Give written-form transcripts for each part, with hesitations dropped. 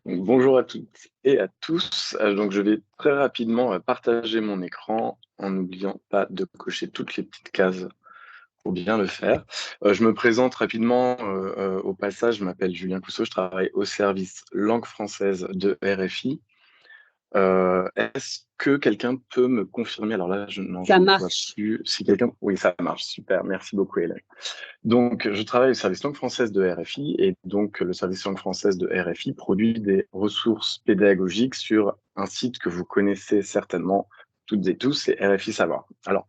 Donc, bonjour à toutes et à tous. Donc, je vais très rapidement partager mon écran en n'oubliant pas de cocher toutes les petites cases pour bien le faire. Je me présente rapidement au passage. Je m'appelle Julien Cousseau. Je travaille au service langue française de RFI. Est-ce que quelqu'un peut me confirmer? Alors là, non, je Ça ne vois marche. plus. Si quelqu'un, oui, ça marche. Super. Merci beaucoup, Hélène. Donc, je travaille au service langue française de RFI et donc le service langue française de RFI produit des ressources pédagogiques sur un site que vous connaissez certainement toutes et tous, c'est RFI Savoir. Alors,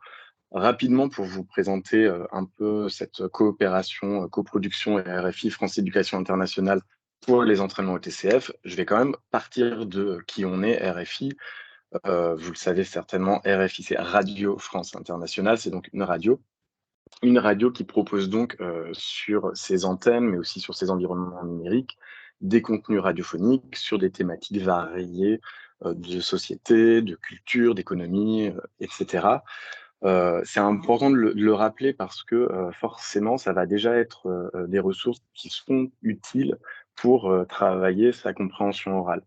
rapidement, pour vous présenter un peu cette coopération, coproduction RFI France Éducation Internationale pour les entraînements au TCF, je vais quand même partir de qui on est, RFI. Vous le savez certainement, RFI, c'est Radio France Internationale, c'est donc une radio qui propose donc sur ses antennes, mais aussi sur ses environnements numériques, des contenus radiophoniques sur des thématiques variées de société, de culture, d'économie, etc. C'est important de le rappeler parce que forcément, ça va déjà être des ressources qui seront utiles pour travailler sa compréhension orale.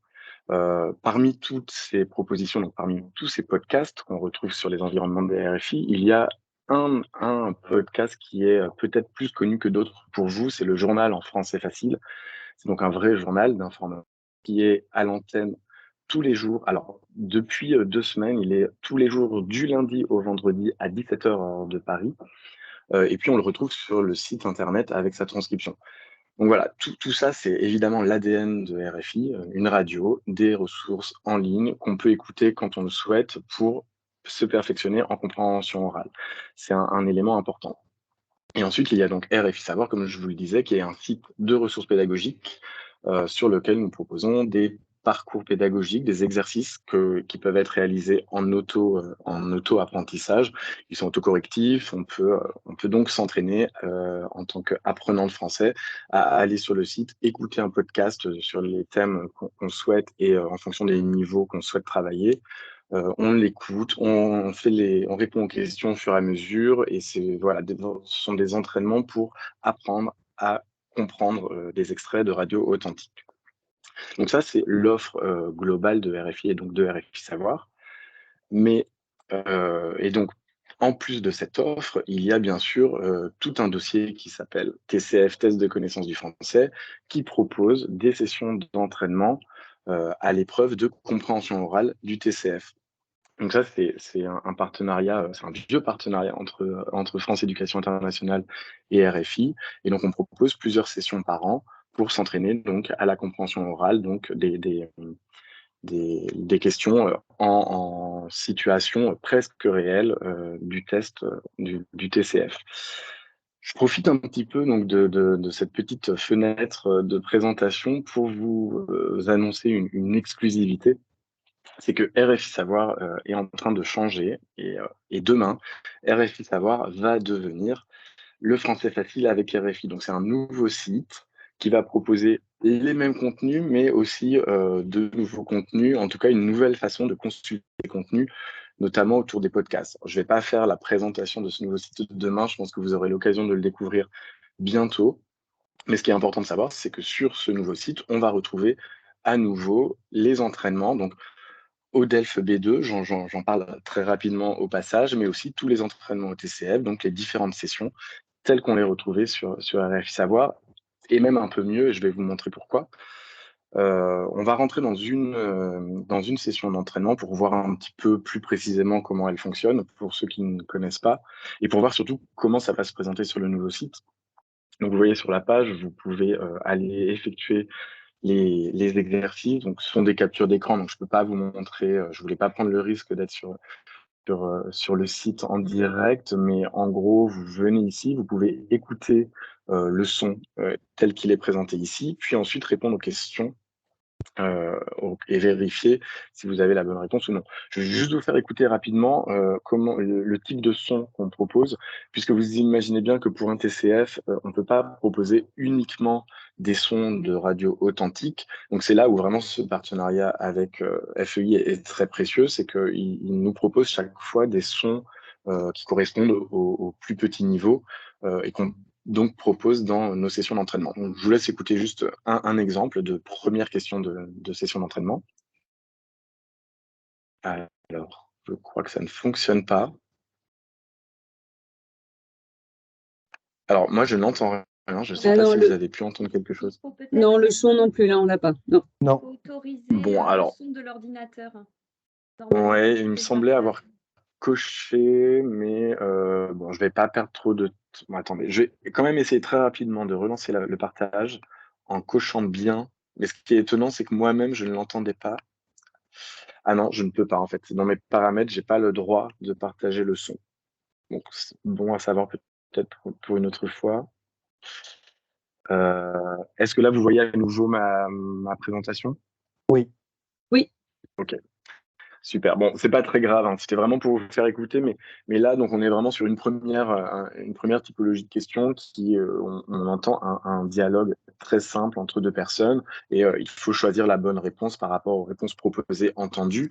Parmi toutes ces propositions, donc parmi tous ces podcasts qu'on retrouve sur les environnements de RFI, il y a un podcast qui est peut-être plus connu que d'autres pour vous, c'est le journal en français facile. C'est donc un vrai journal d'information qui est à l'antenne tous les jours. Alors, depuis 2 semaines, il est tous les jours du lundi au vendredi à 17h heure de Paris. Et puis, on le retrouve sur le site internet avec sa transcription. Donc voilà, tout ça, c'est évidemment l'ADN de RFI, une radio, des ressources en ligne qu'on peut écouter quand on le souhaite pour se perfectionner en compréhension orale. C'est un élément important. Et ensuite, il y a donc RFI Savoir, comme je vous le disais, qui est un site de ressources pédagogiques sur lequel nous proposons des parcours pédagogiques, des exercices qui peuvent être réalisés en auto-apprentissage. Ils sont autocorrectifs. On peut donc s'entraîner en tant qu'apprenant de français à aller sur le site, écouter un podcast sur les thèmes qu'on souhaite et en fonction des niveaux qu'on souhaite travailler. On l'écoute, on répond aux questions au fur et à mesure, et c'est voilà, ce sont des entraînements pour apprendre à comprendre des extraits de radio authentiques. Donc ça, c'est l'offre globale de RFI et donc de RFI Savoir. Mais et donc en plus de cette offre, il y a bien sûr tout un dossier qui s'appelle TCF, Test de connaissance du français, qui propose des sessions d'entraînement à l'épreuve de compréhension orale du TCF. Donc ça, c'est un partenariat, c'est un vieux partenariat entre France Éducation Internationale et RFI. Et donc, on propose plusieurs sessions par an pour s'entraîner donc à la compréhension orale, donc des questions en situation presque réelle du test du TCF. Je profite un petit peu donc de cette petite fenêtre de présentation pour vous annoncer une exclusivité. C'est que RFI Savoir est en train de changer et demain, RFI Savoir va devenir le français facile avec RFI. Donc c'est un nouveau site qui va proposer les mêmes contenus, mais aussi de nouveaux contenus, en tout cas une nouvelle façon de consulter les contenus, notamment autour des podcasts. Je ne vais pas faire la présentation de ce nouveau site demain, je pense que vous aurez l'occasion de le découvrir bientôt. Mais ce qui est important de savoir, c'est que sur ce nouveau site, on va retrouver à nouveau les entraînements. Donc, Odelph B2, j'en parle très rapidement au passage, mais aussi tous les entraînements au TCF, donc les différentes sessions, telles qu'on les retrouvait sur RFI Savoir, et même un peu mieux, et je vais vous montrer pourquoi. On va rentrer dans une session d'entraînement pour voir un petit peu plus précisément comment elle fonctionne, pour ceux qui ne connaissent pas, et pour voir surtout comment ça va se présenter sur le nouveau site. Donc vous voyez sur la page, vous pouvez aller effectuer les exercices. Donc, ce sont des captures d'écran, donc je ne peux pas vous montrer, je ne voulais pas prendre le risque d'être sur le site en direct, mais en gros, vous venez ici, vous pouvez écouter le son tel qu'il est présenté ici, puis ensuite répondre aux questions et vérifier si vous avez la bonne réponse ou non. Je vais juste vous faire écouter rapidement comment le type de son qu'on propose, puisque vous imaginez bien que pour un TCF, on ne peut pas proposer uniquement des sons de radio authentiques. Donc c'est là où vraiment ce partenariat avec FEI est très précieux, c'est qu'il nous propose chaque fois des sons qui correspondent au plus petit niveau et qu'on donc propose dans nos sessions d'entraînement. Donc, je vous laisse écouter juste un exemple de première question de session d'entraînement. Alors, je crois que ça ne fonctionne pas. Alors, moi, je n'entends rien. Je ne sais pas si vous avez pu entendre quelque chose. Non, le son non plus, là, on l'a pas. Non. Non. Autoriser Bon, alors, le son de l'ordinateur. ouais, il me semblait avoir coché, mais bon, je vais pas perdre trop de temps. Bon, attendez, je vais quand même essayer très rapidement de relancer le partage en cochant bien. Mais ce qui est étonnant, c'est que moi-même, je ne l'entendais pas. Ah non, je ne peux pas en fait. Dans mes paramètres, j'ai pas le droit de partager le son. Donc, c'est bon à savoir peut-être pour une autre fois. Est-ce que là, vous voyez à nouveau ma présentation? Oui. Oui. Ok. Super. Bon, c'est pas très grave, hein. C'était vraiment pour vous faire écouter, mais là, donc, on est vraiment sur une première typologie de questions qui, on entend un dialogue très simple entre deux personnes et il faut choisir la bonne réponse par rapport aux réponses proposées, entendues.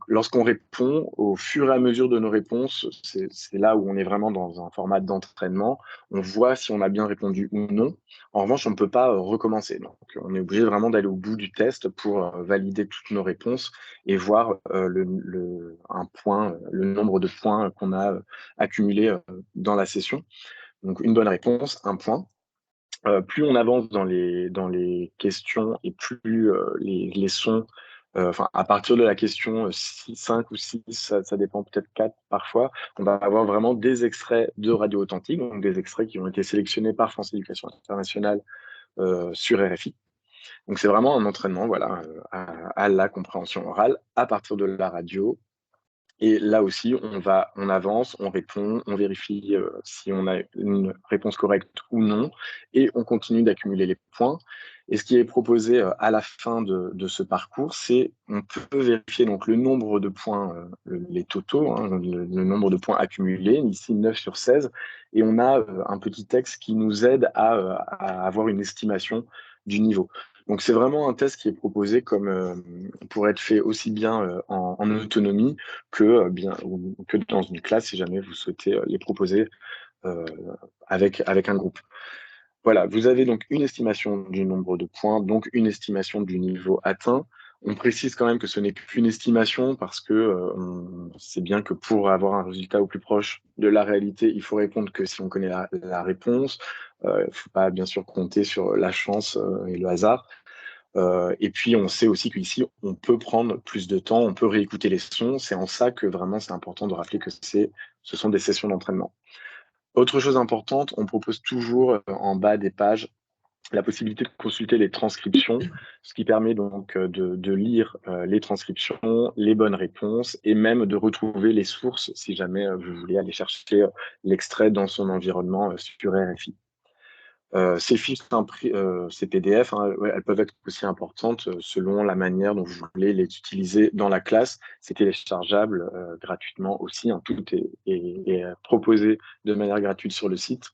Lorsqu'on répond, au fur et à mesure de nos réponses, c'est là où on est vraiment dans un format d'entraînement. On voit si on a bien répondu ou non. En revanche, on ne peut pas recommencer. Donc, on est obligé vraiment d'aller au bout du test pour valider toutes nos réponses et voir le nombre de points qu'on a accumulés dans la session. Donc, une bonne réponse, un point. Plus on avance dans les questions et plus les sons, enfin, à partir de la question 5 ou 6, ça dépend, peut-être 4 parfois, on va avoir vraiment des extraits de radio authentique, donc des extraits qui ont été sélectionnés par France Éducation Internationale sur RFI. Donc c'est vraiment un entraînement, voilà, à la compréhension orale à partir de la radio. Et là aussi, on avance, on répond, on vérifie si on a une réponse correcte ou non, et on continue d'accumuler les points. Et ce qui est proposé à la fin de ce parcours, c'est on peut vérifier donc le nombre de points, les totaux, hein, le nombre de points accumulés, ici 9 sur 16, et on a un petit texte qui nous aide à avoir une estimation du niveau. Donc c'est vraiment un test qui est proposé comme pour être fait aussi bien en autonomie que dans une classe si jamais vous souhaitez les proposer euh, avec un groupe. Voilà, vous avez donc une estimation du nombre de points, donc une estimation du niveau atteint. On précise quand même que ce n'est qu'une estimation parce que on sait bien que pour avoir un résultat au plus proche de la réalité, il faut répondre que si on connaît la réponse. Il ne faut pas bien sûr compter sur la chance et le hasard. Et puis, on sait aussi qu'ici, on peut prendre plus de temps, on peut réécouter les sons. C'est en ça que vraiment, c'est important de rappeler que ce sont des sessions d'entraînement. Autre chose importante, on propose toujours en bas des pages la possibilité de consulter les transcriptions, ce qui permet donc de lire les transcriptions, les bonnes réponses et même de retrouver les sources si jamais vous voulez aller chercher l'extrait dans son environnement sur RFI. Ces fiches ces PDF, hein, ouais, elles peuvent être aussi importantes selon la manière dont vous voulez les utiliser dans la classe. C'est téléchargeable gratuitement aussi, hein, tout est proposé de manière gratuite sur le site.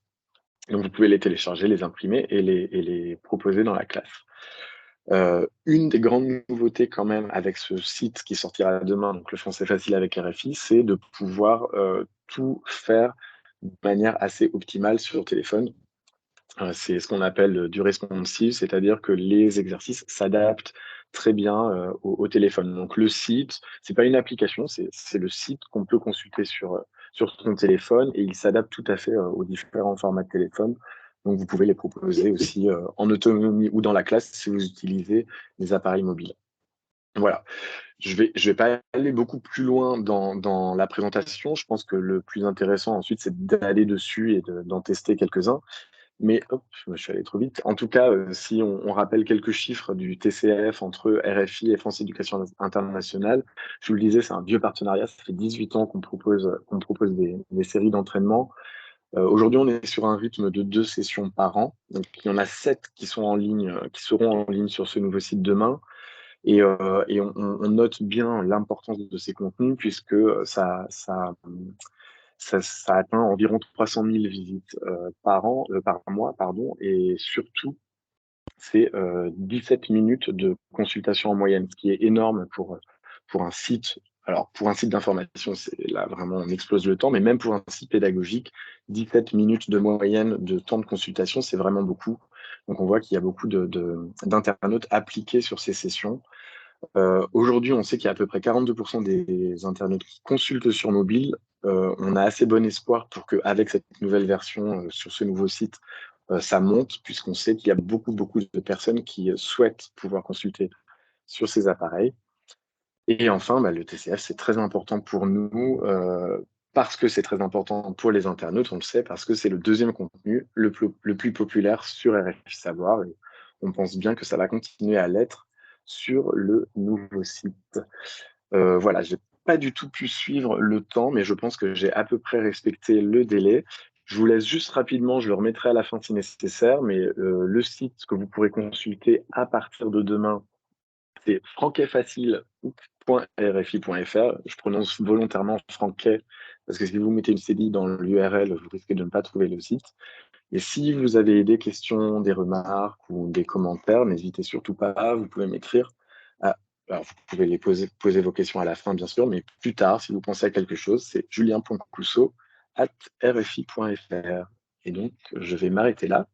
Donc vous pouvez les télécharger, les imprimer et les proposer dans la classe. Une des grandes nouveautés quand même avec ce site qui sortira demain, donc le français facile avec RFI, c'est de pouvoir tout faire de manière assez optimale sur téléphone. C'est ce qu'on appelle du responsive, c'est-à-dire que les exercices s'adaptent très bien au téléphone. Donc le site, c'est pas une application, c'est le site qu'on peut consulter sur son téléphone et il s'adapte tout à fait aux différents formats de téléphone. Donc vous pouvez les proposer aussi en autonomie ou dans la classe si vous utilisez des appareils mobiles. Voilà. Je vais pas aller beaucoup plus loin dans la présentation. Je pense que le plus intéressant ensuite, c'est d'aller dessus et d'en tester quelques-uns. Mais hop, je suis allé trop vite. En tout cas, si on rappelle quelques chiffres du TCF entre RFI et France Éducation Internationale, je vous le disais, c'est un vieux partenariat. Ça fait 18 ans qu'on propose des séries d'entraînement. Aujourd'hui, on est sur un rythme de 2 sessions par an. Donc, il y en a 7 qui sont en ligne, qui seront en ligne sur ce nouveau site demain. Et on note bien l'importance de ces contenus puisque ça atteint environ 300 000 visites par mois, pardon, et surtout, c'est 17 minutes de consultation en moyenne, ce qui est énorme pour un site alors pour un site d'information, c'est là vraiment on explose le temps, mais même pour un site pédagogique, 17 minutes de moyenne de temps de consultation, c'est vraiment beaucoup. Donc on voit qu'il y a beaucoup d'internautes appliqués sur ces sessions. Aujourd'hui, on sait qu'il y a à peu près 42% des internautes qui consultent sur mobile. On a assez bon espoir pour qu'avec cette nouvelle version sur ce nouveau site, ça monte, puisqu'on sait qu'il y a beaucoup de personnes qui souhaitent pouvoir consulter sur ces appareils. Et enfin, bah, le TCF, c'est très important pour nous, parce que c'est très important pour les internautes, on le sait, parce que c'est le deuxième contenu le plus populaire sur RFI Savoir. Et on pense bien que ça va continuer à l'être sur le nouveau site. Voilà, j'ai pas du tout pu suivre le temps, mais je pense que j'ai à peu près respecté le délai. Je vous laisse juste rapidement, je le remettrai à la fin si nécessaire, mais le site que vous pourrez consulter à partir de demain, c'est franquetfacile.rfi.fr. Je prononce volontairement franquet parce que si vous mettez une CDI dans l'URL, vous risquez de ne pas trouver le site. Et si vous avez des questions, des remarques ou des commentaires, n'hésitez surtout pas, vous pouvez m'écrire. Alors, vous pouvez poser vos questions à la fin, bien sûr, mais plus tard, si vous pensez à quelque chose, c'est julien.cousseau@rfi.fr. Et donc, je vais m'arrêter là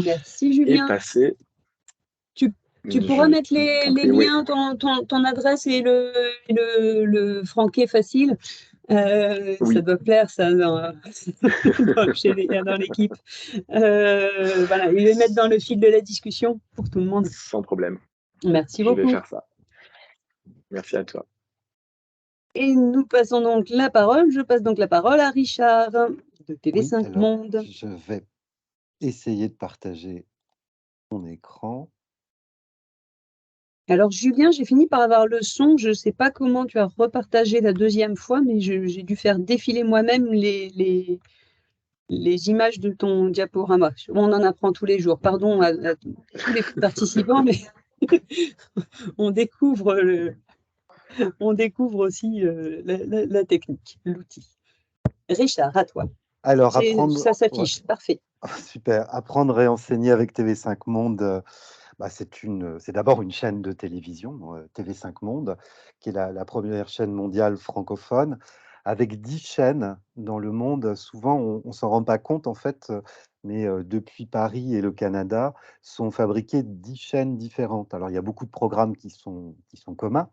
Merci, et Julien. passer. Tu, tu pourras Je mettre t'en les prie, oui, liens, ton adresse et le franquet facile. Ça oui, doit plaire, ça, dans l'équipe. Voilà, et le mettre dans le fil de la discussion pour tout le monde. sans problème. Merci Je vais beaucoup. faire ça. Merci à toi. Et nous passons donc la parole. Je passe donc la parole à Richard de Oui, TV5 alors Monde. je vais essayer de partager mon écran. Alors Julien, j'ai fini par avoir le son. Je ne sais pas comment tu as repartagé la deuxième fois, mais j'ai dû faire défiler moi-même les images de ton diaporama. On en apprend tous les jours. Pardon à tous les participants, mais on découvre, on découvre aussi la technique, l'outil. Richard, à toi. Alors, apprendre, Ça ouais, s'affiche, parfait. super, apprendre et enseigner avec TV5 Monde, bah, c'est d'abord une chaîne de télévision, TV5 Monde, qui est la première chaîne mondiale francophone, avec 10 chaînes dans le monde. Souvent, on ne s'en rend pas compte, en fait, mais depuis Paris et le Canada, sont fabriquées 10 chaînes différentes. Alors, il y a beaucoup de programmes qui sont communs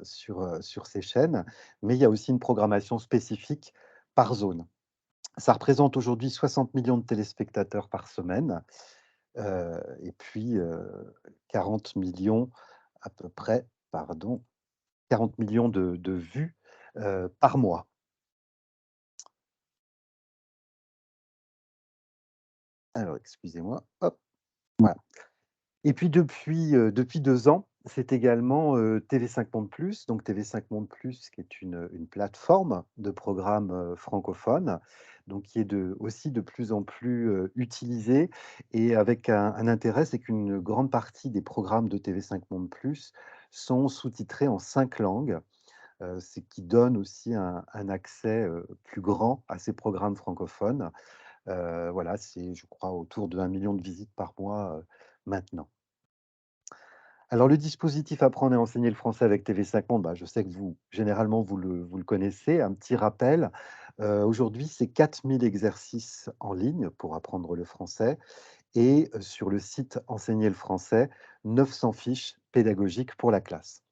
sur ces chaînes, mais il y a aussi une programmation spécifique par zone. Ça représente aujourd'hui 60 millions de téléspectateurs par semaine, et puis 40 millions à peu près, pardon, 40 millions de vues par mois. Alors, excusez-moi, hop, voilà. Et puis depuis 2 ans, c'est également, TV5 Monde Plus, donc TV5 Monde Plus qui est une plateforme de programmes, francophones, donc qui est aussi de plus en plus, utilisée et avec un intérêt, c'est qu'une grande partie des programmes de TV5 Monde Plus sont sous-titrés en 5 langues, ce qui donne aussi un accès, plus grand à ces programmes francophones. Voilà, c'est je crois autour de 1 million de visites par mois, maintenant. Alors le dispositif Apprendre et enseigner le français avec TV5 Monde, bah, je sais que généralement, vous le connaissez. Un petit rappel, aujourd'hui, c'est 4000 exercices en ligne pour apprendre le français et sur le site Enseigner le français, 900 fiches pédagogiques pour la classe.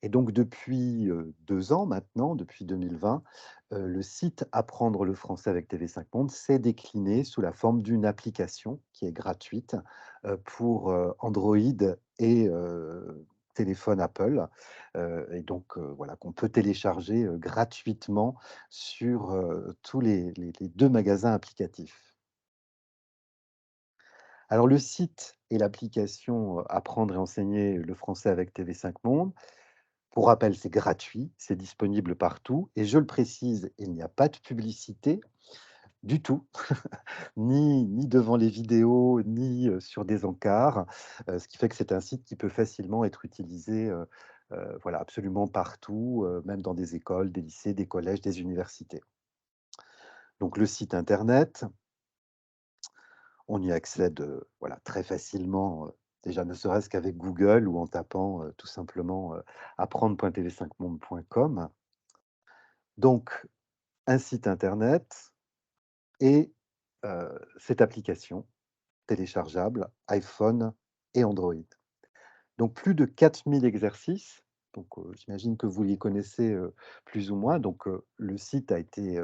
Et donc depuis, 2 ans maintenant, depuis 2020, le site Apprendre le français avec TV5 Monde s'est décliné sous la forme d'une application qui est gratuite, pour, Android et téléphone Apple, et donc voilà, qu'on peut télécharger, gratuitement sur, tous les 2 magasins applicatifs. Alors le site et l'application, Apprendre et enseigner le français avec TV5 Monde. Pour rappel, c'est gratuit, c'est disponible partout et je le précise, il n'y a pas de publicité du tout, ni devant les vidéos, ni, sur des encarts, ce qui fait que c'est un site qui peut facilement être utilisé, voilà, absolument partout, même dans des écoles, des lycées, des collèges, des universités. Donc le site internet, on y accède, voilà, très facilement, déjà ne serait-ce qu'avec Google ou en tapant tout simplement apprendre.tv5monde.com. Donc, un site internet et cette application téléchargeable iPhone et Android. Donc plus de 4000 exercices, donc j'imagine que vous les connaissez, plus ou moins. Donc le site a été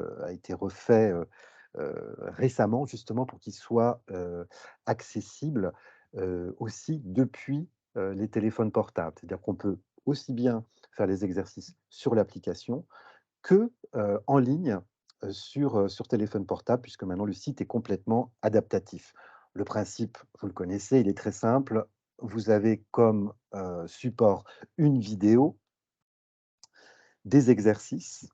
refait, récemment justement pour qu'il soit, accessible, aussi depuis, les téléphones portables. C'est-à-dire qu'on peut aussi bien faire les exercices sur l'application que, en ligne, sur téléphone portable puisque maintenant le site est complètement adaptatif. Le principe, vous le connaissez, il est très simple. Vous avez comme, support une vidéo, des exercices.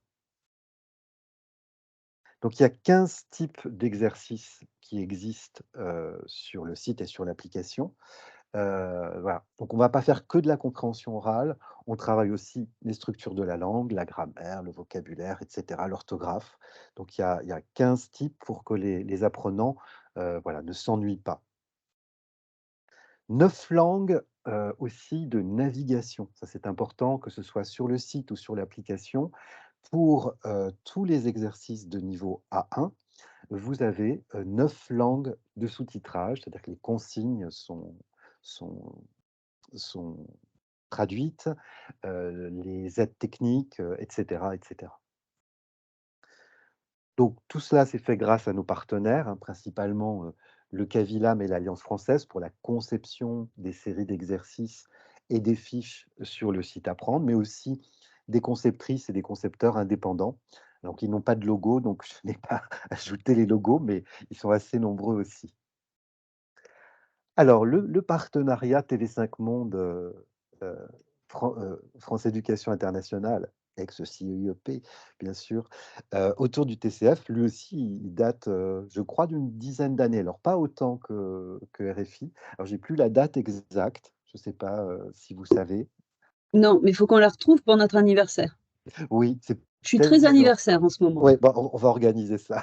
Donc il y a 15 types d'exercices qui existent, sur le site et sur l'application. Voilà, donc on va pas faire que de la compréhension orale, on travaille aussi les structures de la langue, la grammaire, le vocabulaire et cetera, l'orthographe. Donc il y a 15 types pour que les apprenants, voilà, ne s'ennuient pas. 9 langues, aussi de navigation. Ça, c'est important que ce soit sur le site ou sur l'application. Pour, tous les exercices de niveau A1, vous avez, 9 langues de sous-titrage, c'est-à-dire que les consignes sont sont traduites, les aides techniques, et cetera, et cetera. Donc tout cela, c'est fait grâce à nos partenaires, hein, principalement, le Cavilam et l'Alliance française pour la conception des séries d'exercices et des fiches sur le site Apprendre, mais aussi des conceptrices et des concepteurs indépendants. Donc ils n'ont pas de logo, donc je n'ai pas ajouté les logos, mais ils sont assez nombreux aussi. Alors le partenariat TV5 Monde, heu, France Éducation Internationale, ex-CIEP bien sûr, autour du TCF, lui aussi il date, je crois d'une dizaine d'années. Alors pas autant que RFI. Alors j'ai plus la date exacte, je ne sais pas, si vous savez? Non, mais il faut qu'on la retrouve pour notre anniversaire. Oui, c'est Je suis peut-être très disant. anniversaire en ce moment. Ouais, bah, on va organiser ça.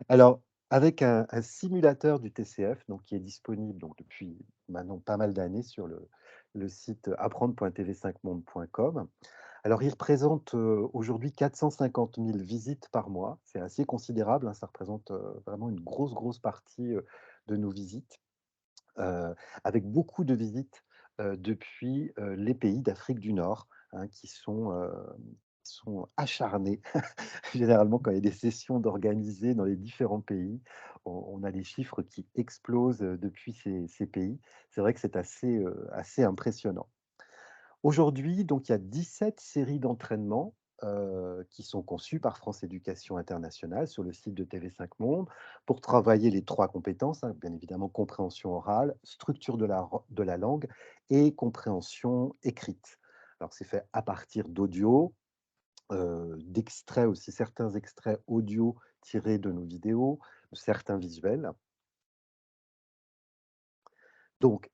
Alors, avec un simulateur du TCF, donc qui est disponible donc depuis maintenant pas mal d'années sur le site apprendre.tv5monde.com. Alors, il représente, aujourd'hui 450 000 visites par mois. C'est assez considérable, hein, ça représente, vraiment une grosse, grosse partie, de nos visites, avec beaucoup de visites, depuis, les pays d'Afrique du Nord, hein, qui sont acharnés. Généralement, quand il y a des sessions d'organiser dans les différents pays, on a des chiffres qui explosent, depuis ces pays. C'est vrai que c'est assez impressionnant. Aujourd'hui, donc il y a 17 séries d'entraînement, qui sont conçues par France Éducation Internationale sur le site de TV5 Monde pour travailler les 3 compétences, hein, bien évidemment compréhension orale, structure de la langue et compréhension écrite. Alors c'est fait à partir d'audio, d'extraits aussi, certains extraits audio tirés de nos vidéos, certains visuels. Donc,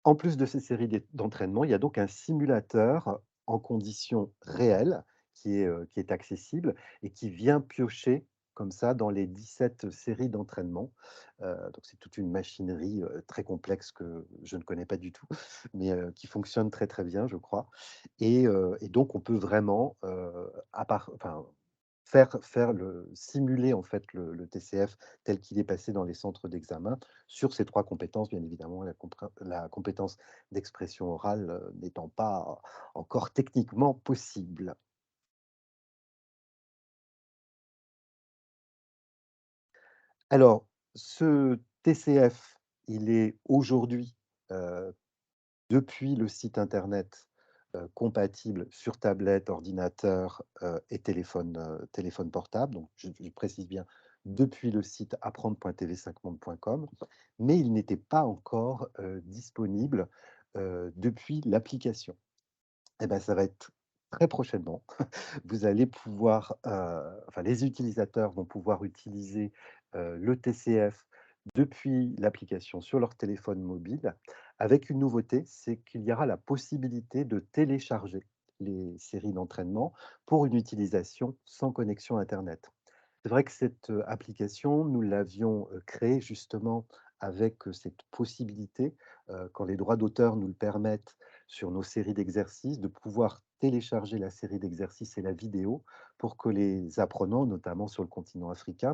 en plus de ces séries d'entraînement, il y a donc un simulateur en conditions réelles qui est accessible et qui vient piocher comme ça dans les 17 séries d'entraînement. Donc c'est toute une machinerie, très complexe que je ne connais pas du tout, mais qui fonctionne très, très bien, je crois et donc on peut vraiment, à part enfin, simuler en fait le TCF tel qu'il est passé dans les centres d'examen sur ces 3 compétences, bien évidemment, la compétence d'expression orale, n'étant pas encore techniquement possible. Alors, ce TCF, il est aujourd'hui, heu, depuis le site internet, compatible sur tablette, ordinateur, et téléphone portable. Donc je précise bien, depuis le site apprendre.tv5monde.com, mais il n'était pas encore, disponible, depuis l'application. Et ben, ça va être très prochainement. Vous allez pouvoir, enfin les utilisateurs vont pouvoir utiliser, le TCF depuis l'application sur leur téléphone mobile, avec une nouveauté, c'est qu'il y aura la possibilité de télécharger les séries d'entraînement pour une utilisation sans connexion internet. C'est vrai que cette, application, nous l'avions, créée justement avec cette possibilité, quand les droits d'auteur nous le permettent, sur nos séries d'exercices, de pouvoir télécharger la série d'exercices et la vidéo pour que les apprenants, notamment sur le continent africain,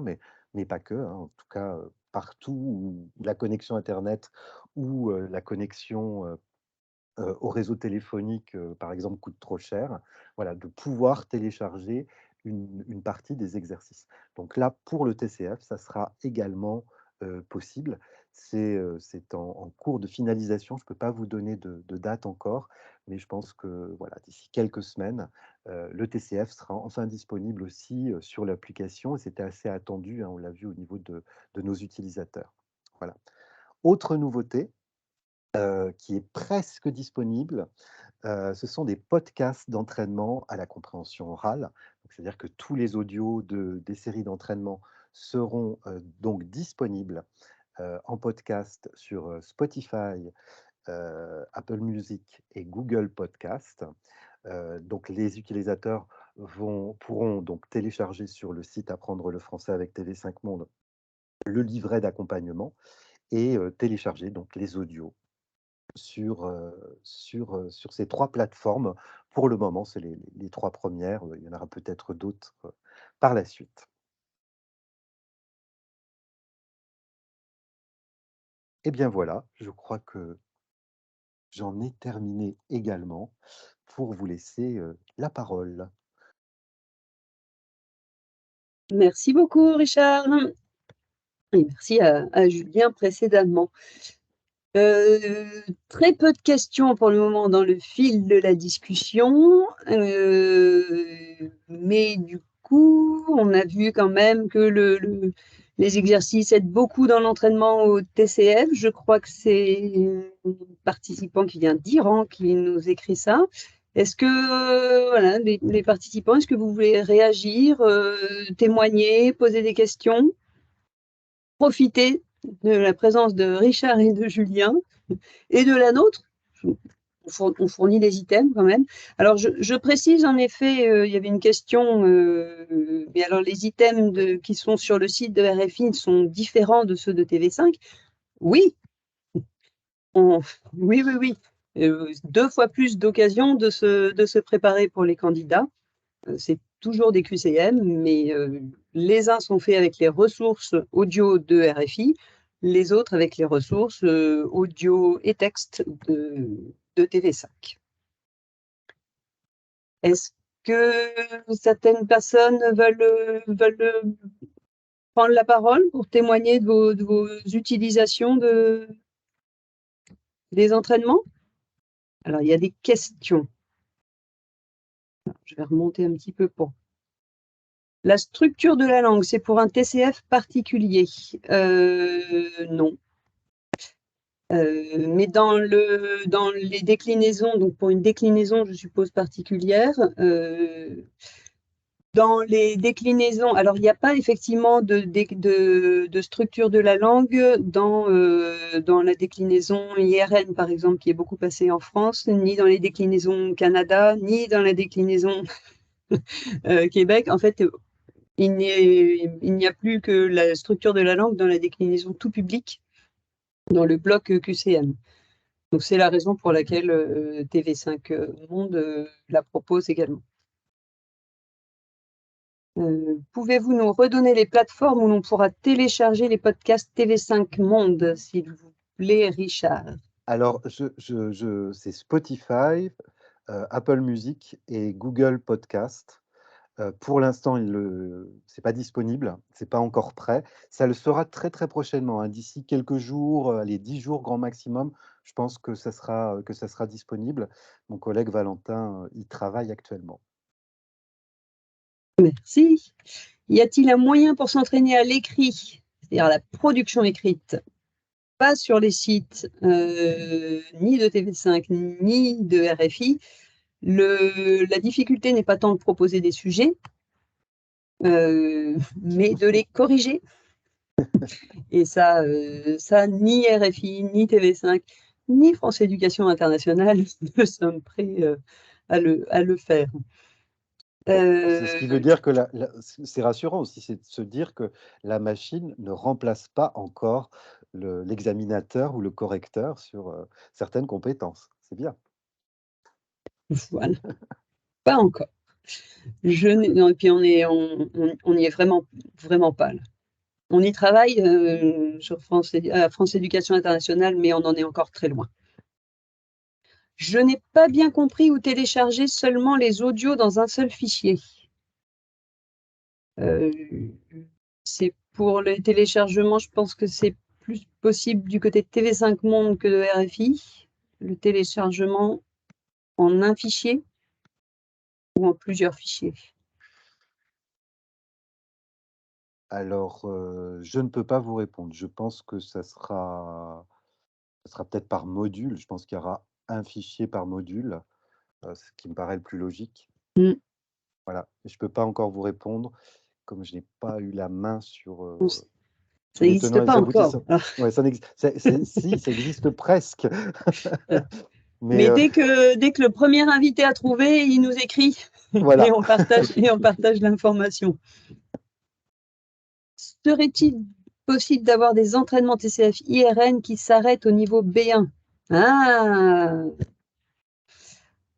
mais pas que, hein, en tout cas partout où la connexion Internet ou la connexion au réseau téléphonique, par exemple, coûte trop cher, voilà, de pouvoir télécharger une partie des exercices. Donc là, pour le TCF, ça sera également possible. C'est en cours de finalisation. Je ne peux pas vous donner de date encore, mais je pense que voilà, d'ici quelques semaines, le TCF sera enfin disponible aussi sur l'application. Et c'était assez attendu, hein, on l'a vu au niveau de nos utilisateurs. Voilà. Autre nouveauté, qui est presque disponible, ce sont des podcasts d'entraînement à la compréhension orale. Donc, c'est-à-dire que tous les audios des séries d'entraînement seront donc disponibles en podcast sur Spotify, Apple Music et Google Podcast. Donc les utilisateurs pourront donc télécharger sur le site Apprendre le français avec TV5 Monde le livret d'accompagnement et télécharger donc les audios sur ces 3 plateformes. Pour le moment, c'est les 3 premières, il y en aura peut-être d'autres, par la suite. Et bien voilà, je crois que j'en ai terminé également pour vous laisser, la parole. Merci beaucoup, Richard. Et merci à Julien précédemment. Très peu de questions pour le moment dans le fil de la discussion, mais du coup, on a vu quand même que les exercices aident beaucoup dans l'entraînement au TCF. Je crois que c'est un participant qui vient d'Iran qui nous écrit ça. Est-ce que, voilà, les participants, est-ce que vous voulez réagir, témoigner, poser des questions? Profiter de la présence de Richard et de Julien et de la nôtre. On fournit les items quand même. Alors, je précise en effet, il y avait une question, mais alors les items qui sont sur le site de RFI sont différents de ceux de TV5. Oui, oui, oui, oui. 2 fois plus d'occasions de se préparer pour les candidats. C'est toujours des QCM, mais les uns sont faits avec les ressources audio de RFI, les autres avec les ressources audio et texte de TV5. Est-ce que certaines personnes veulent prendre la parole pour témoigner de vos utilisations des entraînements? Alors, il y a des questions. Je vais remonter un petit peu pour... La structure de la langue, c'est pour un TCF particulier. Non. Mais dans les déclinaisons, donc pour une déclinaison, je suppose, particulière, dans les déclinaisons, alors il n'y a pas effectivement de structure de la langue dans la déclinaison IRN, par exemple, qui est beaucoup passée en France, ni dans les déclinaisons Canada, ni dans la déclinaison Québec. En fait, il n'y a plus que la structure de la langue dans la déclinaison tout public, dans le bloc QCM. Donc c'est la raison pour laquelle TV5 Monde la propose également. Pouvez-vous nous redonner les plateformes où l'on pourra télécharger les podcasts TV5 Monde, s'il vous plaît, Richard? Alors, c'est Spotify, Apple Music et Google Podcast. Pour l'instant, c'est pas disponible, c'est pas encore prêt. Ça le sera très, très prochainement, hein. D'ici quelques jours, allez, 10 jours grand maximum, je pense que ça sera disponible. Mon collègue Valentin y travaille actuellement. Merci. Y a-t-il un moyen pour s'entraîner à l'écrit, c'est-à-dire à la production écrite, pas sur les sites ni de TV5 ni de RFI? La difficulté n'est pas tant de proposer des sujets, mais de les corriger. Et ça, ni RFI, ni TV5, ni France Éducation Internationale ne sommes prêts à le faire. C'est ce qui veut dire que c'est rassurant aussi, c'est de se dire que la machine ne remplace pas encore l'examinateur ou le correcteur sur certaines compétences. C'est bien. Voilà. Pas encore. Non, et puis on y est vraiment, vraiment pas là. On y travaille sur France Éducation Internationale, mais on en est encore très loin. Je n'ai pas bien compris où télécharger seulement les audios dans un seul fichier. C'est pour le téléchargement, je pense que c'est plus possible du côté de TV5 Monde que de RFI. Le téléchargement en un fichier ou en plusieurs fichiers. Alors, je ne peux pas vous répondre. Je pense que ça sera peut-être par module. Je pense qu'il y aura un fichier par module, ce qui me paraît le plus logique. Mm. Voilà. Je ne peux pas encore vous répondre, comme je n'ai pas eu la main sur Ça les n'existe tenants et les pas encore. aboutissants. Ouais, si, ça existe presque. Mais dès que le premier invité a trouvé, il nous écrit Voilà. et on partage l'information. Serait-il possible d'avoir des entraînements TCF IRN qui s'arrêtent au niveau B1? Ah,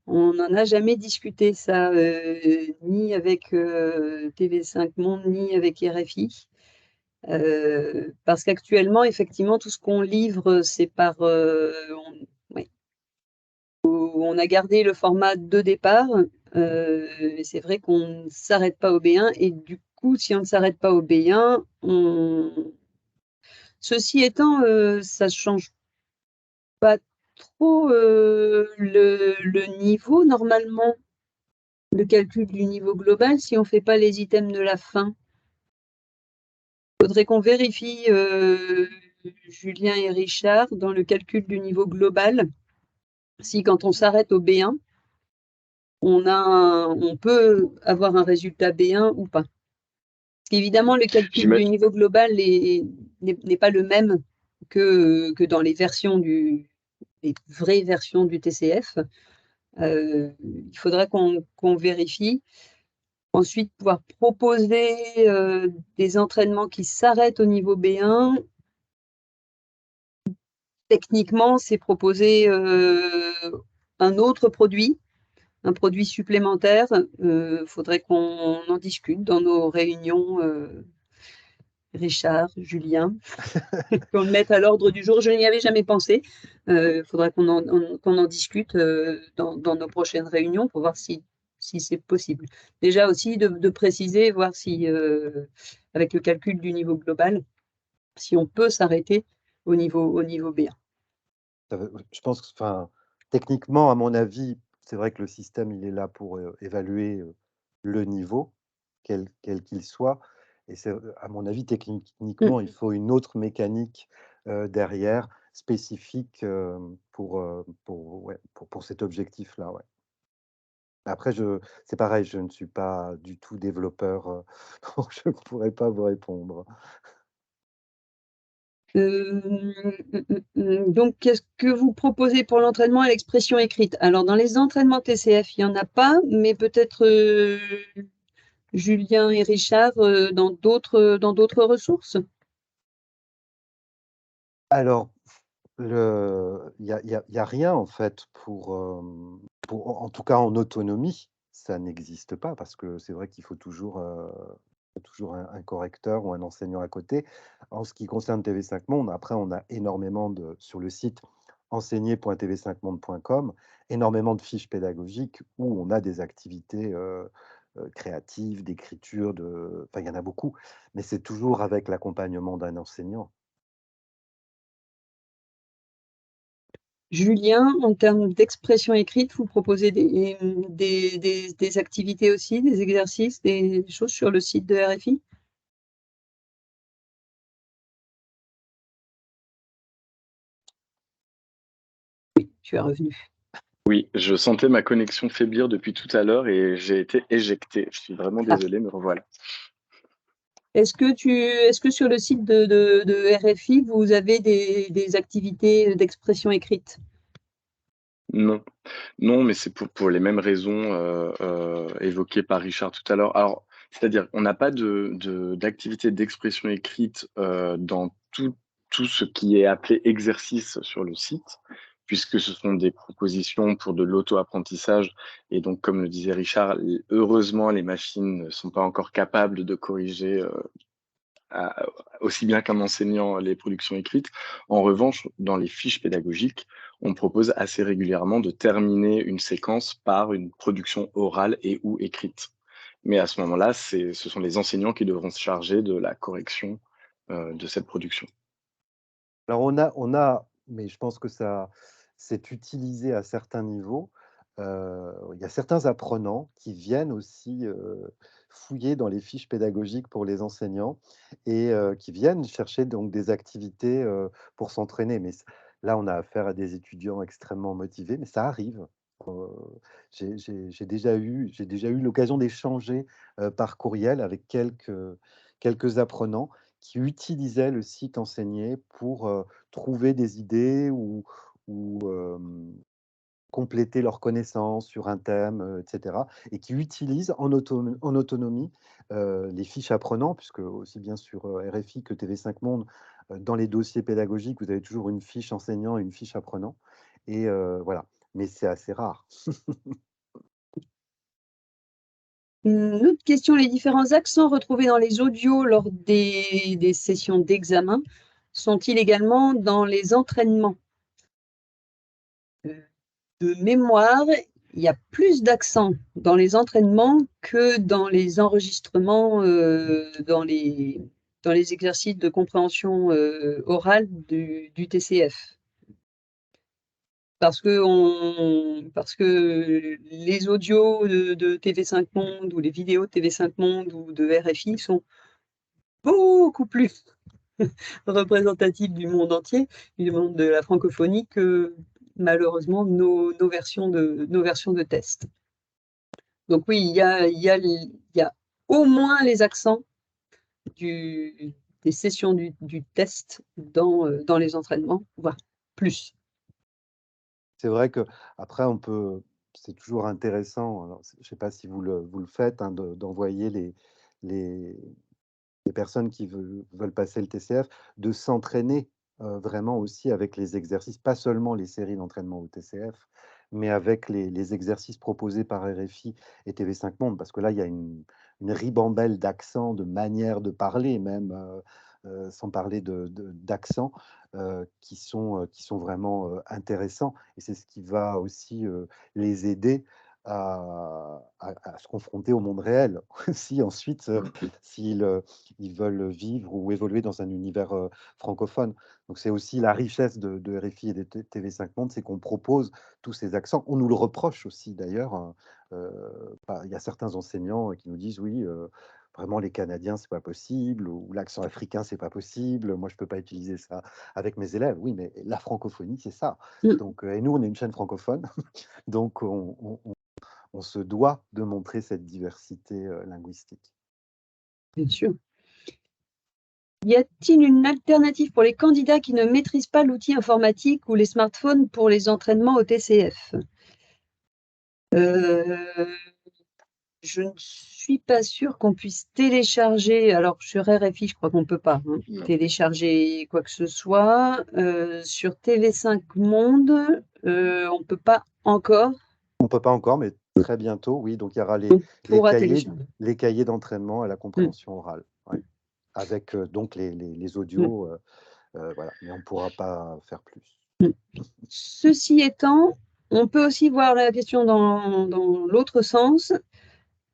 on n'en a jamais discuté ça, ni avec TV5 Monde, ni avec RFI. Parce qu'actuellement, effectivement, tout ce qu'on livre, c'est par... on a gardé le format de départ. C'est vrai qu'on ne s'arrête pas au B1 et du coup, si on ne s'arrête pas au B1, ceci étant, ça ne change pas trop le niveau normalement, le calcul du niveau global si on ne fait pas les items de la fin. Il faudrait qu'on vérifie, Julien et Richard, dans le calcul du niveau global, si quand on s'arrête au B1, on peut avoir un résultat B1 ou pas. Parce qu'évidemment, le calcul du niveau global n'est pas le même que dans les vraies versions du TCF. Il faudrait qu'on vérifie. Ensuite, pouvoir proposer des entraînements qui s'arrêtent au niveau B1. Techniquement, c'est proposer un autre produit, un produit supplémentaire. Faudrait qu'on en discute dans nos réunions, Richard, Julien, qu'on le mette à l'ordre du jour. Je n'y avais jamais pensé. Faudrait qu'on en discute dans nos prochaines réunions pour voir si c'est possible. Déjà aussi de préciser, voir si, avec le calcul du niveau global, si on peut s'arrêter au niveau B1. Je pense que, enfin, techniquement, à mon avis, c'est vrai que le système, il est là pour évaluer le niveau, quel qu'il soit. Et à mon avis, techniquement, il faut une autre mécanique derrière, spécifique pour cet objectif-là. Ouais. Après, c'est pareil, je ne suis pas du tout développeur, donc je ne pourrais pas vous répondre. Donc, qu'est-ce que vous proposez pour l'entraînement à l'expression écrite? Alors, dans les entraînements TCF, il n'y en a pas, mais peut-être Julien et Richard dans d'autres ressources? Alors, il n'y a rien en fait en tout cas en autonomie, ça n'existe pas parce que c'est vrai qu'il faut toujours un correcteur ou un enseignant à côté. En ce qui concerne TV5 Monde, après on a énormément sur le site enseigner.tv5monde.com, énormément de fiches pédagogiques où on a des activités créatives, d'écriture, enfin il y en a beaucoup, mais c'est toujours avec l'accompagnement d'un enseignant. Julien, en termes d'expression écrite, vous proposez des activités aussi, des exercices, des choses sur le site de RFI? Oui, tu es revenu. Oui, je sentais ma connexion faiblir depuis tout à l'heure et j'ai été éjecté. Je suis vraiment désolé, me revoilà. Est-ce que sur le site de RFI, vous avez des activités d'expression écrite? Non, non, mais c'est pour les mêmes raisons évoquées par Richard tout à l'heure. Alors, c'est-à-dire, on n'a pas d'activité d'expression écrite dans tout ce qui est appelé exercice sur le site, puisque ce sont des propositions pour de l'auto-apprentissage. Et donc, comme le disait Richard, heureusement, les machines ne sont pas encore capables de corriger aussi bien qu'un enseignant les productions écrites. En revanche, dans les fiches pédagogiques, on propose assez régulièrement de terminer une séquence par une production orale et ou écrite. Mais à ce moment-là, ce sont les enseignants qui devront se charger de la correction de cette production. Alors mais je pense que ça c'est utilisé à certains niveaux. Il y a certains apprenants qui viennent aussi, fouiller dans les fiches pédagogiques pour les enseignants et qui viennent chercher donc des activités, pour s'entraîner. Mais là, on a affaire à des étudiants extrêmement motivés, mais ça arrive. Heu, j'ai déjà eu l'occasion d'échanger, par courriel avec quelques apprenants qui utilisaient le site enseigné pour, trouver des idées ou compléter leurs connaissances sur un thème, et cetera, et qui utilisent en autonomie, les fiches apprenants, puisque aussi bien sur, RFI que TV5 Monde, dans les dossiers pédagogiques, vous avez toujours une fiche enseignant et une fiche apprenant et voilà. Mais c'est assez rare. Une autre question, les différents accents retrouvés dans les audios lors des sessions d'examen sont-ils également dans les entraînements? De mémoire, il y a plus d'accents dans les entraînements que dans les enregistrements, dans les exercices de compréhension orale du TCF. Parce que les audios de TV5 Monde ou les vidéos de TV5 Monde ou de RFI sont beaucoup plus représentatifs du monde entier, du monde de la francophonie, que malheureusement nos versions de test. Donc oui, il y a au moins les accents des sessions du test dans les entraînements, voire plus. C'est vrai qu'après c'est toujours intéressant, alors je ne sais pas si vous le faites, hein, d'envoyer les personnes qui veulent passer le TCF, de s'entraîner, vraiment aussi avec les exercices, pas seulement les séries d'entraînement au TCF, mais avec les exercices proposés par RFI et TV5 Monde. Parce que là, il y a une ribambelle d'accents, de manières de parler même, sans parler d'accents, qui sont vraiment, intéressants, et c'est ce qui va aussi, les aider à se confronter au monde réel. Si ensuite, ils veulent vivre ou évoluer dans un univers, francophone. Donc c'est aussi la richesse de RFI et de TV5 Monde, c'est qu'on propose tous ces accents. On nous le reproche aussi d'ailleurs, hein, il y a certains enseignants qui nous disent: «Oui, vraiment les Canadiens, c'est pas possible», ou «L'accent africain, c'est pas possible, moi je peux pas utiliser ça avec mes élèves». Oui, mais la francophonie, c'est ça. Donc et nous, on est une chaîne francophone, donc on se doit de montrer cette diversité, linguistique. Bien sûr. Y a-t-il une alternative pour les candidats qui ne maîtrisent pas l'outil informatique ou les smartphones pour les entraînements au TCF? Je ne suis pas sûre qu'on puisse télécharger, alors sur RFI, je crois qu'on ne peut pas, hein, télécharger quoi que ce soit. Sur TV5 Monde, on ne peut pas encore. On peut pas encore, mais très bientôt, oui, donc il y aura On pourra télécharger. les cahiers d'entraînement à la compréhension orale, ouais, avec, donc les audios, voilà, mais on ne pourra pas faire plus. Ceci étant, on peut aussi voir la question dans l'autre sens,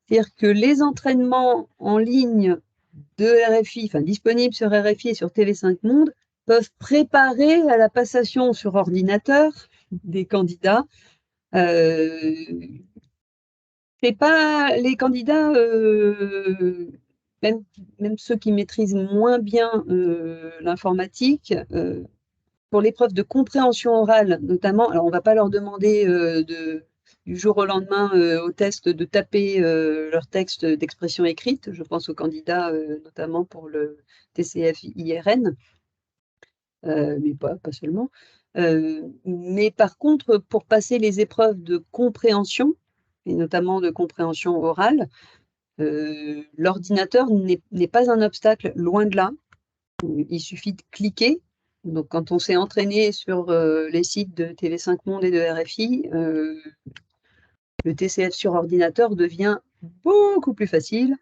c'est-à-dire que les entraînements en ligne de RFI, enfin disponibles sur RFI et sur TV5 Monde, peuvent préparer à la passation sur ordinateur des candidats. C'est pas les candidats, même ceux qui maîtrisent moins bien l'informatique, pour l'épreuve de compréhension orale notamment, alors on ne va pas leur demander du jour au lendemain au test de taper leur texte d'expression écrite, je pense aux candidats notamment pour le TCF IRN, mais pas seulement. Mais par contre, pour passer les épreuves de compréhension, et notamment de compréhension orale, l'ordinateur n'est pas un obstacle, loin de là. Il suffit de cliquer Donc, quand on s'est entraîné sur les sites de TV5 Monde et de RFI, le TCF sur ordinateur devient beaucoup plus facile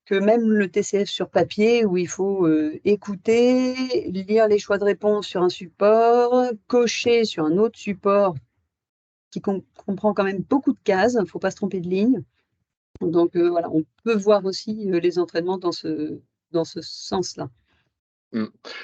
que même le TCF sur papier où il faut écouter, lire les choix de réponse sur un support, cocher sur un autre support qui comprend quand même beaucoup de cases, il ne faut pas se tromper de ligne. Donc voilà, on peut voir aussi les entraînements dans ce sens-là.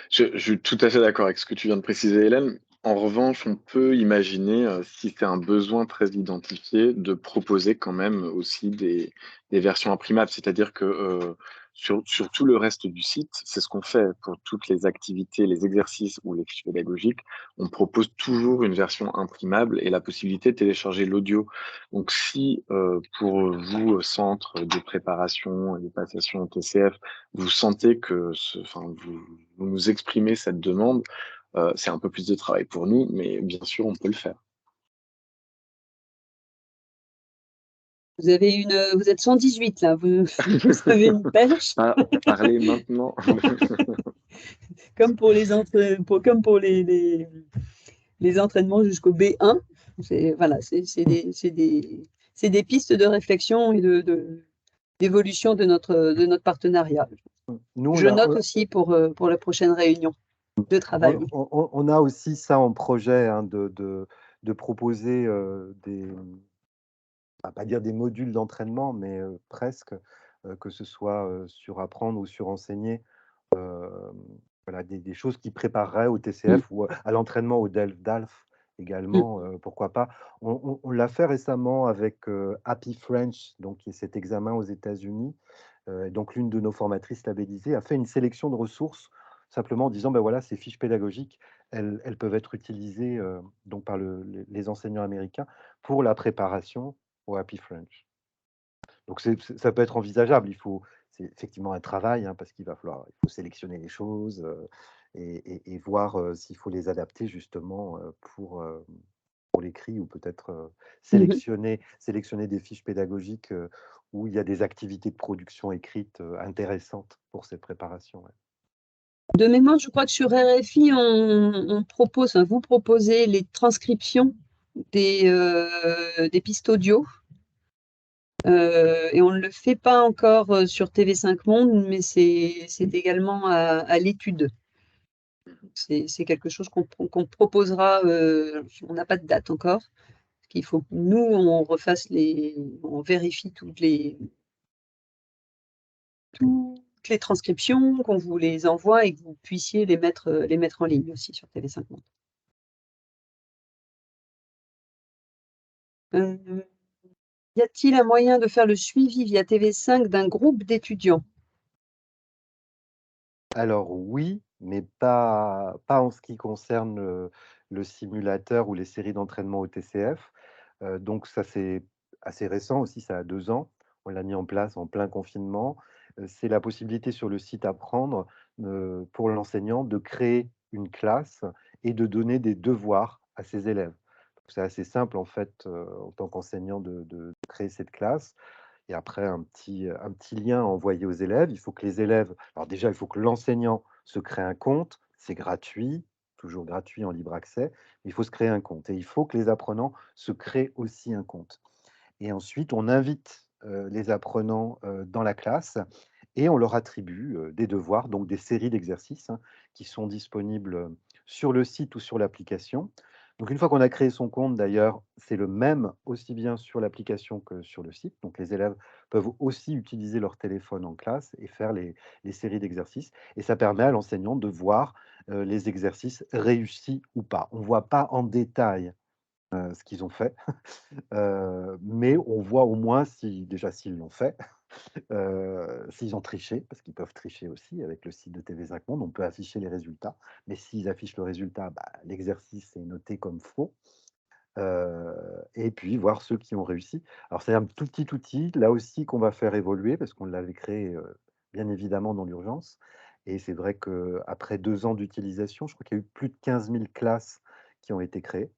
Je suis tout à fait d'accord avec ce que tu viens de préciser, Hélène. En revanche, on peut imaginer, si c'est un besoin très identifié, de proposer quand même aussi des versions imprimables. C'est-à-dire que sur tout le reste du site, c'est ce qu'on fait pour toutes les activités, les exercices ou les fiches pédagogiques. On propose toujours une version imprimable et la possibilité de télécharger l'audio. Donc si pour vous, centre de préparation et de passation au TCF, vous sentez que vous nous exprimez cette demande, c'est un peu plus de travail pour nous, mais bien sûr, on peut le faire. Vous êtes 118 là, vous avez une pêche. Parlez maintenant. Comme pour les entraînements jusqu'au B1, c'est des pistes de réflexion et d'évolution de notre partenariat. Nous, Je note aussi pour la prochaine réunion de travail. on a aussi ça en projet, hein, de proposer on va pas dire des modules d'entraînement, mais presque, que ce soit sur apprendre ou sur enseigner, voilà, des choses qui prépareraient au TCF ou à l'entraînement au DELF-DALF également, pourquoi pas. On l'a fait récemment avec Happy French, donc qui est cet examen aux États-Unis. Donc l'une de nos formatrices labellisées a fait une sélection de ressources, simplement en disant, ben voilà, ces fiches pédagogiques, elles peuvent être utilisées donc par les enseignants américains pour la préparation au Happy French. Donc ça peut être envisageable. C'est effectivement un travail, hein, parce il faut sélectionner les choses et voir s'il faut les adapter justement pour l'écrit ou peut-être sélectionner des fiches pédagogiques où il y a des activités de production écrites intéressantes pour ces préparations. Ouais. De mémoire, je crois que sur RFI, vous proposez les transcriptions des pistes audio. Et on ne le fait pas encore sur TV5 Monde, mais c'est également à l'étude. C'est quelque chose qu'on proposera, on n'a pas de date encore, qu'il faut que nous, on vérifie toutes les transcriptions, qu'on vous les envoie et que vous puissiez les mettre en ligne aussi sur TV5 Monde. Y a-t-il un moyen de faire le suivi via TV5 d'un groupe d'étudiants? Alors oui, mais pas en ce qui concerne le simulateur ou les séries d'entraînement au TCF. Donc ça, c'est assez récent aussi, ça a 2 ans. On l'a mis en place en plein confinement. C'est la possibilité sur le site Apprendre, pour l'enseignant de créer une classe et de donner des devoirs à ses élèves. C'est assez simple en fait, en tant qu'enseignant de créer cette classe. Et après, un petit lien à envoyer aux élèves. Il faut que les élèves, alors déjà, il faut que l'enseignant se crée un compte. C'est gratuit, toujours gratuit en libre accès. Il faut se créer un compte. Et il faut que les apprenants se créent aussi un compte. Et ensuite, on invite les apprenants dans la classe et on leur attribue des devoirs, donc des séries d'exercices, hein, qui sont disponibles sur le site ou sur l'application. Donc une fois qu'on a créé son compte, d'ailleurs, c'est le même aussi bien sur l'application que sur le site. Donc les élèves peuvent aussi utiliser leur téléphone en classe et faire les séries d'exercices. Et ça permet à l'enseignant de voir les exercices réussis ou pas. On ne voit pas en détail ce qu'ils ont fait, mais on voit au moins déjà s'ils l'ont fait, s'ils ont triché, parce qu'ils peuvent tricher aussi avec le site de TV5 Monde, on peut afficher les résultats, mais s'ils affichent le résultat, bah, l'exercice est noté comme faux. Et puis voir ceux qui ont réussi. Alors c'est un tout petit outil, là aussi, qu'on va faire évoluer, parce qu'on l'avait créé bien évidemment dans l'urgence. Et c'est vrai qu'après 2 ans d'utilisation, je crois qu'il y a eu plus de 15 000 classes qui ont été créées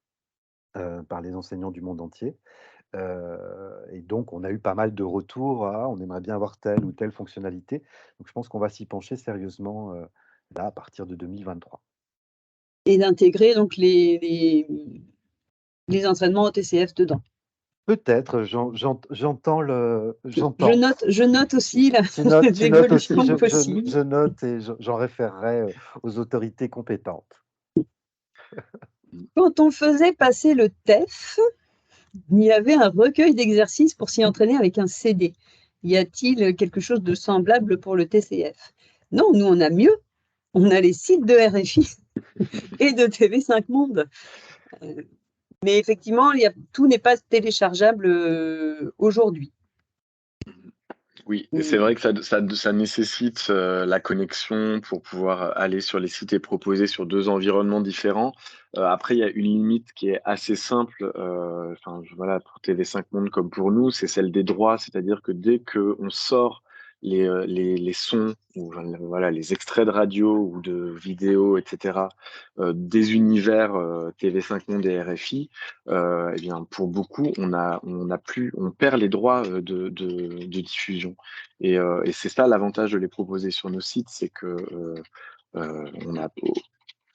par les enseignants du monde entier. Et donc, on a eu pas mal de retours on aimerait bien avoir telle ou telle fonctionnalité. Donc, je pense qu'on va s'y pencher sérieusement là, à partir de 2023. et d'intégrer donc les entraînements au TCF dedans. Peut-être, j'entends. Je note aussi Tu notes aussi, l'évolution possible. je note et j'en référerai aux autorités compétentes. Quand on faisait passer le TEF, il y avait un recueil d'exercices pour s'y entraîner avec un CD. Y a-t-il quelque chose de semblable pour le TCF? Non, nous on a mieux. On a les sites de RFI et de TV5 Monde. Mais effectivement, tout n'est pas téléchargeable aujourd'hui. Oui, et c'est vrai que ça nécessite la connexion pour pouvoir aller sur les sites et proposer sur 2 environnements différents. Après, il y a une limite qui est assez simple, voilà, pour TV5 Monde comme pour nous, c'est celle des droits. C'est-à-dire que dès qu'on sort les sons ou voilà, les extraits de radio ou de vidéos, et cetera, des univers TV5 Monde et RFI, eh bien, pour beaucoup, on perd les droits de diffusion. Et c'est ça l'avantage de les proposer sur nos sites, c'est que on n'a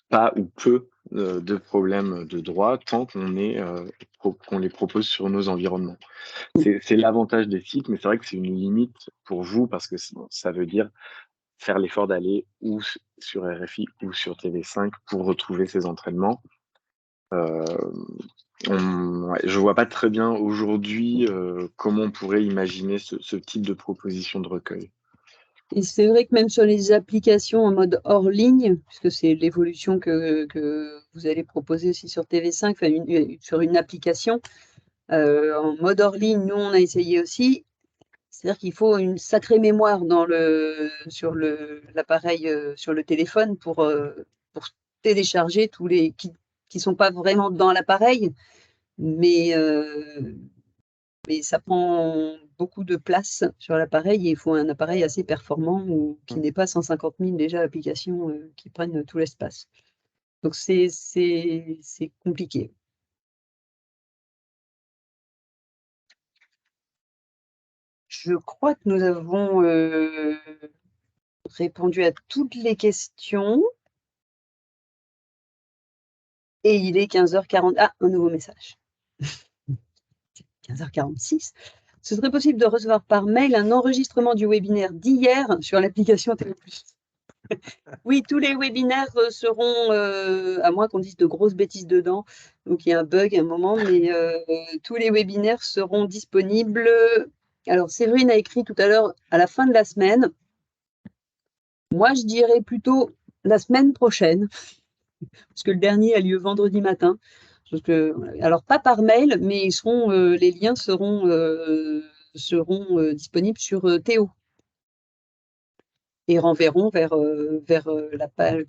pas ou peu de problèmes de droit tant qu'on les propose sur nos environnements. C'est l'avantage des sites, mais c'est vrai que c'est une limite pour vous parce que ça veut dire faire l'effort d'aller ou sur RFI ou sur TV5 pour retrouver ces entraînements. Je vois pas très bien aujourd'hui comment on pourrait imaginer ce type de proposition de recueil. Et c'est vrai que même sur les applications en mode hors ligne, puisque c'est l'évolution que vous allez proposer aussi sur TV5, sur une application, en mode hors ligne, nous on a essayé aussi. C'est-à-dire qu'il faut une sacrée mémoire sur l'appareil, sur le téléphone pour télécharger tous les qui sont pas vraiment dans l'appareil, mais ça prend beaucoup de place sur l'appareil et il faut un appareil assez performant ou qui n'ait pas 150 000 déjà applications qui prennent tout l'espace. Donc c'est compliqué. Je crois que nous avons répondu à toutes les questions. Et il est 15h40. Ah, un nouveau message. 15h46. Ce serait possible de recevoir par mail un enregistrement du webinaire d'hier sur l'application TV+. Oui, tous les webinaires seront, à moins qu'on dise de grosses bêtises dedans, donc il y a un bug à un moment, mais tous les webinaires seront disponibles. Alors, Séverine a écrit tout à l'heure à la fin de la semaine. Moi, je dirais plutôt la semaine prochaine, parce que le dernier a lieu vendredi matin. Alors, pas par mail, mais les liens seront disponibles sur Théo et renverront vers la page,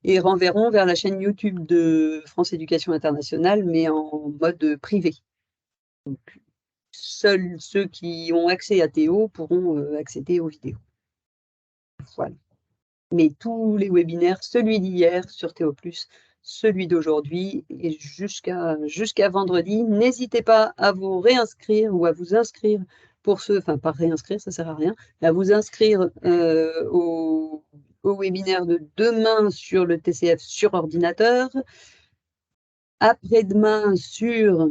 et renverront vers la chaîne YouTube de France Éducation Internationale, mais en mode privé. Donc, seuls ceux qui ont accès à Théo pourront accéder aux vidéos. Voilà. Mais tous les webinaires, celui d'hier sur Théo+, celui d'aujourd'hui et jusqu'à vendredi, n'hésitez pas à vous réinscrire ou à vous inscrire enfin pas réinscrire, ça sert à rien, mais à vous inscrire au webinaire de demain sur le TCF sur ordinateur, après-demain sur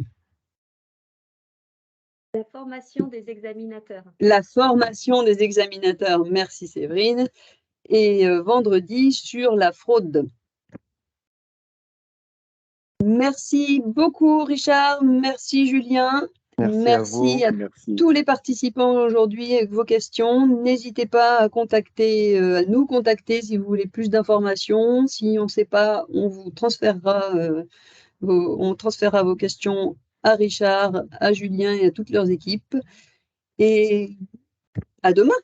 la formation des examinateurs. La formation des examinateurs, merci Séverine, et vendredi sur la fraude. Merci beaucoup Richard, merci Julien, merci à tous les participants aujourd'hui avec vos questions. N'hésitez pas à nous contacter si vous voulez plus d'informations. Si on ne sait pas, on vous transférera, vos questions à Richard, à Julien et à toutes leurs équipes. Et à demain.